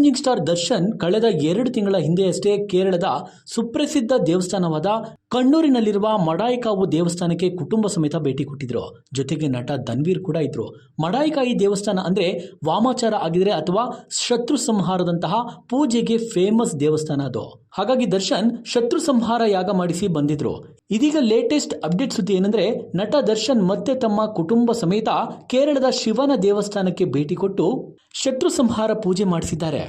Challenging star Darshan ಕಳೆದ 2 ತಿಂಗಳ ಹಿಂದೆಯಷ್ಟೇ ಕೇರಳದ ಸುಪ್ರಸಿದ್ಧ ದೇವಸ್ಥಾನವಾದ ಕಣ್ಣೂರಿನಲ್ಲಿರುವ ಮಡಾಯಿಕಾವು ದೇವಸ್ಥಾನಕ್ಕೆ ಕುಟುಂಬ ಸಮೇತ ಭೇಟಿ ಕೊಟ್ಟಿದ್ರು. ಜೊತೆಗೆ ನಟ ಧನ್ವೀರ್ ಕೂಡ ಇದ್ರು. ಮಡಾಯಿಕಾಯಿ ದೇವಸ್ಥಾನ ಅಂದ್ರೆ ವಾಮಾಚಾರ ಆಗಿದ್ರೆ ಅಥವಾ ಶತ್ರು ಸಂಹಾರದಂತಹ ಪೂಜೆಗೆ ಫೇಮಸ್ ದೇವಸ್ಥಾನ ಅದು. ಹಾಗಾಗಿ ದರ್ಶನ್ ಶತ್ರು ಸಂಹಾರ ಯಾಗ ಮಾಡಿಸಿ ಬಂದಿದ್ರು. ಇದೀಗ ಲೇಟೆಸ್ಟ್ ಅಪ್ಡೇಟ್ ಸುದ್ದಿ ಏನಂದ್ರೆ, ನಟ ದರ್ಶನ್ ಮತ್ತೆ ತಮ್ಮ ಕುಟುಂಬ ಸಮೇತ ಕೇರಳದ ಶಿವನ ದೇವಸ್ಥಾನಕ್ಕೆ ಭೇಟಿ ಕೊಟ್ಟು ಶತ್ರು ಸಂಹಾರ ಪೂಜೆ ಮಾಡಿಸಿದ್ದಾರೆ.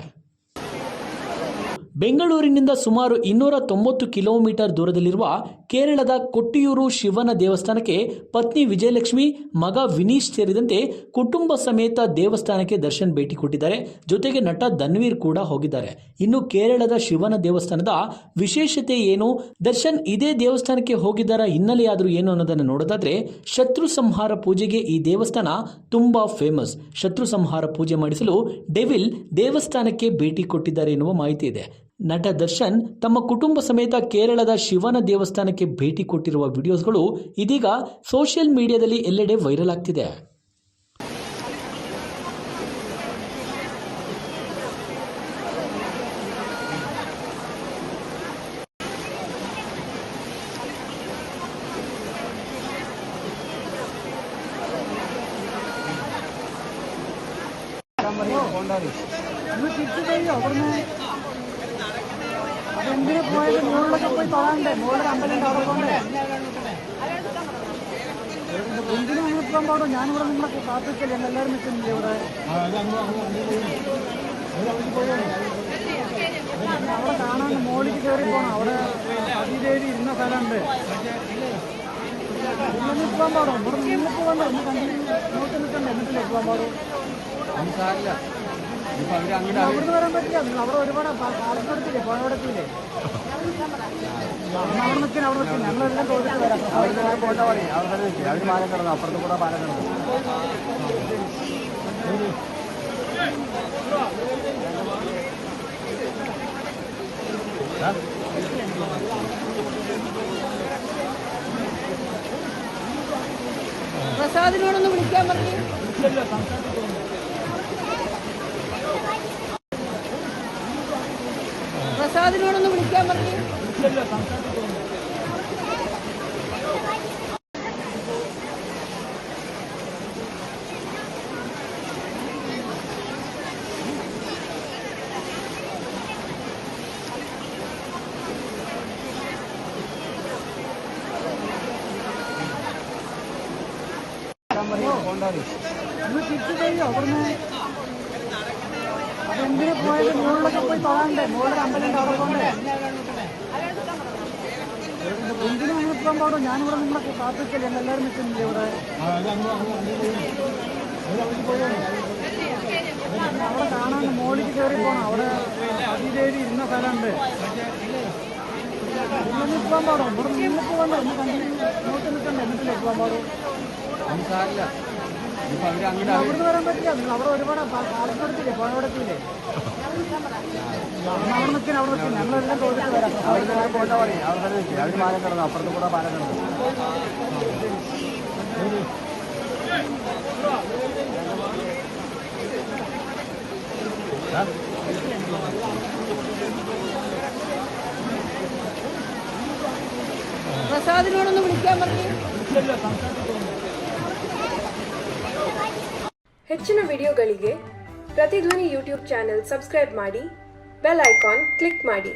ಬೆಂಗಳೂರಿನಿಂದ ಸುಮಾರು 290 ಕಿಲೋಮೀಟರ್ ದೂರದಲ್ಲಿರುವ ಕೇರಳದ ಕೊಟ್ಟಿಯೂರು ಶಿವನ ದೇವಸ್ಥಾನಕ್ಕೆ ಪತ್ನಿ ವಿಜಯಲಕ್ಷ್ಮಿ, ಮಗ ವಿನೀಶ್ ಸೇರಿದಂತೆ ಕುಟುಂಬ ಸಮೇತ ದೇವಸ್ಥಾನಕ್ಕೆ ದರ್ಶನ್ ಭೇಟಿ ಕೊಟ್ಟಿದ್ದಾರೆ. ಜೊತೆಗೆ ನಟ ಧನ್ವೀರ್ ಕೂಡ ಹೋಗಿದ್ದಾರೆ. ಇನ್ನು ಕೇರಳದ ಶಿವನ ದೇವಸ್ಥಾನದ ವಿಶೇಷತೆ ಏನು, ದರ್ಶನ್ ಇದೇ ದೇವಸ್ಥಾನಕ್ಕೆ ಹೋಗಿದ್ದರ ಹಿನ್ನೆಲೆಯಾದರೂ ಏನು ಅನ್ನೋದನ್ನು ನೋಡೋದಾದ್ರೆ, ಶತ್ರು ಸಂಹಾರ ಪೂಜೆಗೆ ಈ ದೇವಸ್ಥಾನ ತುಂಬಾ ಫೇಮಸ್. ಶತ್ರು ಸಂಹಾರ ಪೂಜೆ ಮಾಡಿಸಲು ಡೆವಿಲ್ ದೇವಸ್ಥಾನಕ್ಕೆ ಭೇಟಿ ಕೊಟ್ಟಿದ್ದಾರೆ ಎನ್ನುವ ಮಾಹಿತಿ ಇದೆ. ನಟ ದರ್ಶನ್ ತಮ್ಮ ಕುಟುಂಬ ಸಮೇತ ಕೇರಳದ ಶಿವನ ದೇವಸ್ಥಾನಕ್ಕೆ ಭೇಟಿ ಕೊಟ್ಟಿರುವ ವಿಡಿಯೋಸ್ಗಳು ಇದೀಗ ಸೋಷಿಯಲ್ ಮೀಡಿಯಾದಲ್ಲಿ ಎಲ್ಲೆಡೆ ವೈರಲ್ ಆಗ್ತಿದೆ. എന്തിനു പോയത് മുകളിലൊക്കെ പോയി തൊഴാണ്ടേ? മുകളിൽ അമ്പലം അവിടെ പോകണ്ടേ? എന്തിനും അങ്ങനെ പോകാൻ പാടും? ഞാനിവിടെ നിങ്ങളൊക്കെ കാത്തിക്കല്ലേ, എല്ലാവരും നിൽക്കുന്നില്ലേ ഇവിടെ? അവിടെ കാണാൻ മുകളിലേക്ക് കയറി പോകണം. അവിടെ അതിദേവി ഇരുന്ന സ്ഥലമുണ്ട്. ഇങ്ങനെ പോകാൻ പാടും? ഇവിടെ നിന്ന് പോകണ്ടേ? ഒന്ന് കണ്ടിന്യൂ നോക്കി നിൽക്കണ്ടേ? എന്നിട്ടല്ലേ പോകാൻ പാടും? അവിടുന്ന് വരാൻ പറ്റില്ല. നിങ്ങൾ അവിടെ ഒരുപാട് ആൾക്കാർക്കില്ലേ, പുഴവടത്തില്ലേ? അവിടെ നിൽക്കാൻ ഞങ്ങളെല്ലാം തോന്നിട്ട് വരാം. പോട്ടെ പറയും. അവർ പാലം കിടന്നു, അപ്പുറത്ത് കൂടെ പാലം കിടന്നു. പ്രസാദിനോടൊന്ന് വിളിക്കാൻ പറഞ്ഞു. പ്രസാദിനോടൊന്ന് വിളിക്കാൻ പറഞ്ഞു. തിരിച്ചു കഴിയോ അവിടുന്ന്? അതെന്തിനു പോയത്? മുകളിലൊക്കെ പോയി തൊഴാണ്ടേ? മുകളിൽ അമ്പലം അവിടെ പോകണ്ടേ? എന്തിനും അങ്ങനെ പോകാൻ പാടും? ഞാനിവിടെ നിങ്ങളൊക്കെ കാത്തിക്കല്ലേ, എല്ലാവരും നിൽക്കുന്നില്ലേ ഇവിടെ? അവിടെ കാണാൻ മുകളിലേക്ക് കയറി പോകണം. അവിടെ അതിദേവി ഇരുന്ന സ്ഥലമുണ്ട്. ഇങ്ങനെ പോകാൻ പാടും? ഇവിടെ നിന്ന് പോകണ്ടേ? ഒന്ന് കണ്ടിന്യൂ നോക്കി നിൽക്കണ്ടേ? എന്നിട്ടല്ലേ പോകാൻ പാടും? അവിടുന്ന് വരാൻ പറ്റില്ല. നിങ്ങൾ അവിടെ ഒരുപാട് ആൾക്കാർക്കില്ലേ, പുഴവടത്തില്ലേ? അവിടെ നിൽക്കാൻ ഞങ്ങളെല്ലാം തോന്നിട്ട് വരാം. പോട്ടെ പറയും. അവർ പാലം കിടന്നു, അപ്പുറത്ത് കൂടെ പാലം കിടന്നു. പ്രസാദിനോടൊന്ന് വിളിക്കാൻ പറഞ്ഞു. ಹೆಚ್ಚಿನ ವಿಡಿಯೋಗಳಿಗೆ ಪ್ರತಿಧ್ವನಿ ಯೂಟ್ಯೂಬ್ ಚಾನೆಲ್ ಸಬ್ಸ್ಕ್ರೈಬ್ ಮಾಡಿ, ಬೆಲ್ ಐಕಾನ್ ಕ್ಲಿಕ್ ಮಾಡಿ.